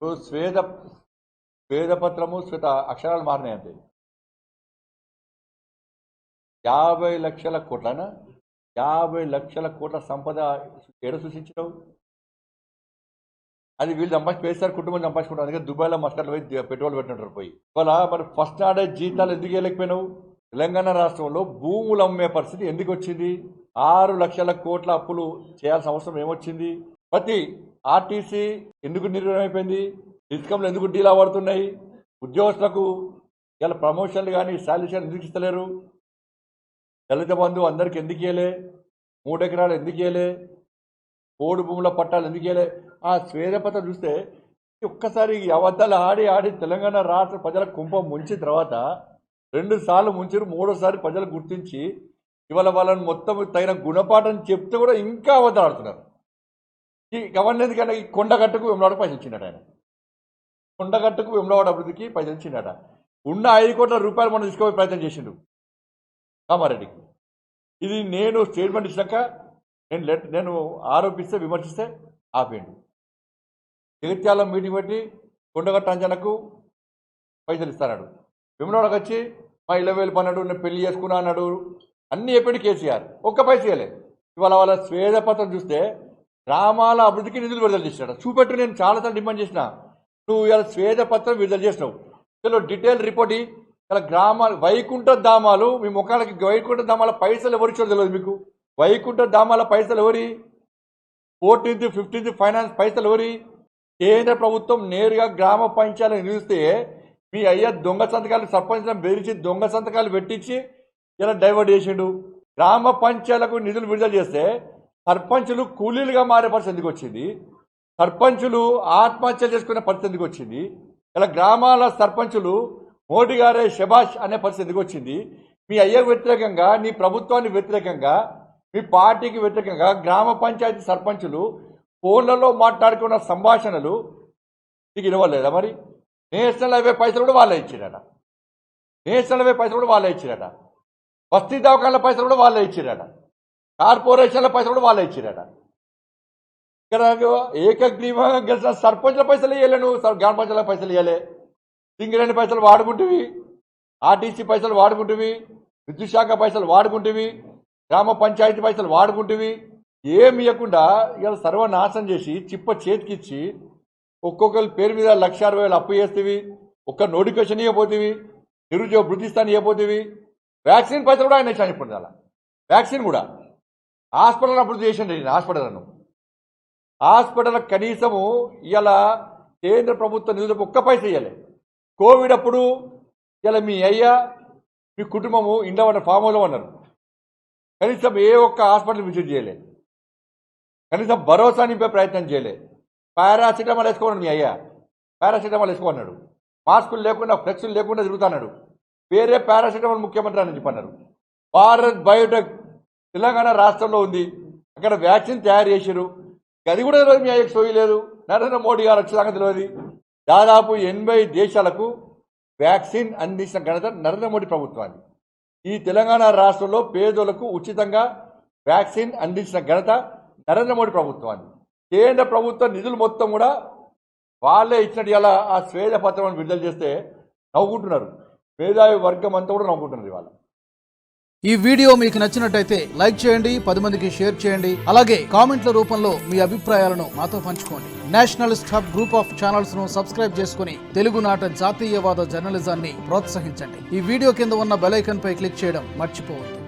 ఇప్పుడు శ్వేతపత్రము శ్వేత అక్షరాలు మారినాయి అంతే. 50 లక్షల కోట్లనా? 50 లక్షల కోట్ల సంపద ఏడ సృష్టించినావు? అది వీళ్ళు సంపాదించి కుటుంబం సంపాదించుకుంటారు. అందుకే దుబాయ్లో మస్కట్లో పోయి పెట్రోల్ పెట్టినట్టు పోయి. ఇవాళ మరి ఫస్ట్ నాడే జీతాలు ఎందుకు ఇవ్వలేకపోయినావు? తెలంగాణ రాష్ట్రంలో భూములు అమ్మే పరిస్థితి ఎందుకు వచ్చింది? 6 లక్షల కోట్ల అప్పులు చేయాల్సిన అవసరం ఏమొచ్చింది? ప్రతి ఆర్టీసీ ఎందుకు నిర్వహణ అయిపోయింది? డిస్కంలు ఎందుకు డీలా పడుతున్నాయి? ఉద్యోగస్తులకు ఇలా ప్రమోషన్లు కానీ శాలరీలు ఎందుకు ఇస్తలేరు? దళిత బంధువు అందరికి ఎందుకు ఇవ్వలే? 3 ఎకరాలు ఎందుకు ఇవ్వలే? పోడు భూముల పట్టాలు ఎందుకు ఇవ్వలే? ఆ శ్వేతపత్రం చూస్తే ఒక్కసారి అబద్ధాలు ఆడి తెలంగాణ రాష్ట్ర ప్రజల కుంపం ముంచిన తర్వాత 2 సార్లు ముంచారు, 3వసారి ప్రజలు గుర్తించి ఇవాళ వాళ్ళని మొత్తం తగిన గుణపాఠం చెప్తే కూడా ఇంకా అబద్ధాలు ఆడుతున్నారు. ఈ గవర్నర్ ఎందుకంటే ఈ కొండగట్టుకు వెంబడవాడకు పైసలు ఇచ్చినట్టు ఆయన. కొండగట్టుకు వెంబడవాడ అభివృద్ధికి పైసలు ఇచ్చినట. ఉన్న 5 కోట్ల రూపాయలు మనం తీసుకోవే ప్రయత్నం చేసిండు కామారెడ్డికి. ఇది నేను స్టేట్మెంట్ ఇచ్చినాక నేను ఆరోపిస్తే విమర్శిస్తే ఆపేయండి. జగిత్యాల మీటింగ్ పెట్టి కొండగట్టు అంచనకు పైసలు ఇస్తాడు. విమలవాడకు వచ్చి మా 20,000 పన్నాడు, నేను పెళ్లి చేసుకున్నా అన్నాడు. అన్నీ చెప్పాడు కేసీఆర్, ఒక్క పైస ఇవ్వలేదు. ఇవాళ వాళ్ళ శ్వేతపత్రం చూస్తే గ్రామాల అభివృద్ధికి నిధులు విడుదల చేసినాడు. చూపెట్టు, నేను చాలాసార్లు డిమాండ్ చేసిన. నువ్వు ఇవాళ శ్వేతపత్రం విడుదల చేసినావు, చలో డీటెయిల్ రిపోర్ట్ ఇలా గ్రామాలు వైకుంఠ ధామాలు మీ ముఖాలకి వైకుంఠ ధామాల పైసలు ఎవరిచ్చో తెలియదు మీకు. వైకుంఠ ధామాల పైసలు ఎవరి? 14th, 15th ఫైనాన్స్ పైసలు ఎవరి? కేంద్ర ప్రభుత్వం నేరుగా గ్రామ పంచాయతీలు నిలిస్తే మీ అయ్యా దొంగ సంతకాలు సర్పంచ్లను బెదిరించి దొంగ సంతకాలు పెట్టించి ఇలా డైవర్ట్ చేసిండు. గ్రామ పంచాయతీలకు నిధులు విడుదల చేస్తే సర్పంచులు కూలీలుగా మారే పరిస్థితి ఎందుకు వచ్చింది? సర్పంచులు ఆత్మహత్య చేసుకునే పరిస్థితి ఎందుకు వచ్చింది? ఇలా గ్రామాల సర్పంచులు మోడీ గారే శబాష్ అనే పరిస్థితి ఎందుకు వచ్చింది? మీ అయ్యకు వ్యతిరేకంగా, నీ ప్రభుత్వానికి వ్యతిరేకంగా, మీ పార్టీకి వ్యతిరేకంగా గ్రామ పంచాయతీ సర్పంచులు ఫోన్లలో మాట్లాడుకున్న సంభాషణలు నీకు ఇవ్వలేదా? మరి నేషనల్ హైవే పైసలు కూడా వాళ్ళే ఇచ్చిరట. నేషనల్ హైవే పైసలు కూడా వాళ్ళే ఇచ్చిరట. బస్తీ దవాఖానాల పైసలు కూడా వాళ్ళే ఇచ్చిరట. కార్పొరేషన్ల పైసలు కూడా వాళ్ళే ఇచ్చిరట. ఇక్కడ ఏకగ్రీవంగా గెలిచిన సర్పంచ్ల పైసలు ఇవ్వలే, నువ్వు గ్రామ పంచాయతీల పైసలు ఇవ్వలే. సింగరేణి పైసలు వాడుకుంటువి, ఆర్టీసీ పైసలు వాడుకుంటువి, విద్యుత్ శాఖ పైసలు వాడుకుంటువి, గ్రామ పంచాయతీ పైసలు వాడుకుంటువి. ఏమి ఇవ్వకుండా ఇలా సర్వనాశనం చేసి చిప్ప చేతికిచ్చి ఒక్కొక్కరి పేరు మీద 1,60,000 అప్పు చేస్తేవి, ఒక్క నోటిఫికేషన్ ఇవ్వబోతేవి, నిరుద్యోగ వృద్ధిస్తాన్ని ఇవ్వబోతేవి. వ్యాక్సిన్ పైసలు కూడా ఆయన ఇచ్చాను. ఇప్పుడు అలా వ్యాక్సిన్ కూడా హాస్పిటల్ అభివృద్ధి చేసిండి. హాస్పిటల్ కనీసము ఇలా కేంద్ర ప్రభుత్వ నిధులకు ఒక్క పైస ఇవ్వలే. కోవిడ్ అప్పుడు ఇలా మీ అయ్యా మీ కుటుంబము ఇంట్లో ఉన్న ఫామ్ హౌస్లో ఉన్నారు. కనీసం ఏ ఒక్క హాస్పిటల్ విజిట్ చేయలే, కనీసం భరోసా నింపే ప్రయత్నం చేయలే. పారాసిటమాల్ వేసుకోమన్నాడు మీ అయ్యా, పారాసిటమాల్ వేసుకోమన్నాడు. మాస్కులు లేకుండా ఫ్లెక్సులు లేకుండా తిరుగుతున్నాడు. వేరే పారాసిటమాల్ ముఖ్యమంత్రి అని చెప్పన్నారు. భారత్ బయోటెక్ తెలంగాణ రాష్ట్రంలో ఉంది, అక్కడ వ్యాక్సిన్ తయారు చేశారు. అది కూడా తెలియదు మీ అయ్యకు సోయలేదు. నరేంద్ర మోడీ గారు వచ్చే సంగతి తెలియదు. దాదాపు 80 దేశాలకు వ్యాక్సిన్ అందించిన ఘనత నరేంద్ర మోడీ ప్రభుత్వాన్ని. ఈ తెలంగాణ రాష్ట్రంలో పేదలకు ఉచితంగా వ్యాక్సిన్ అందించిన ఘనత నరేంద్ర మోడీ ప్రభుత్వాన్ని. కేంద్ర ప్రభుత్వ నిధులు మొత్తం కూడా వాళ్ళే ఇచ్చినట్టు ఇలా ఆ శ్వేతపత్రం విడుదల చేస్తే నవ్వుకుంటున్నారు. మేధావి వర్గం అంతా కూడా నవ్వుకుంటున్నారు ఇవాళ. ఈ వీడియో మీకు నచ్చినట్టయితే లైక్ చేయండి, 10 మందికి షేర్ చేయండి. అలాగే కామెంట్ల రూపంలో మీ అభిప్రాయాలను మాతో పంచుకోండి. Nationalist hub group of channels ను సబ్స్క్రైబ్ చేసుకుని తెలుగునాట జాతీయవాద జర్నలిజాన్ని ప్రోత్సహించండి. ఈ వీడియో కింద ఉన్న బెల్ ఐకాన్ పై క్లిక్ చేయడం మర్చిపోవద్దు.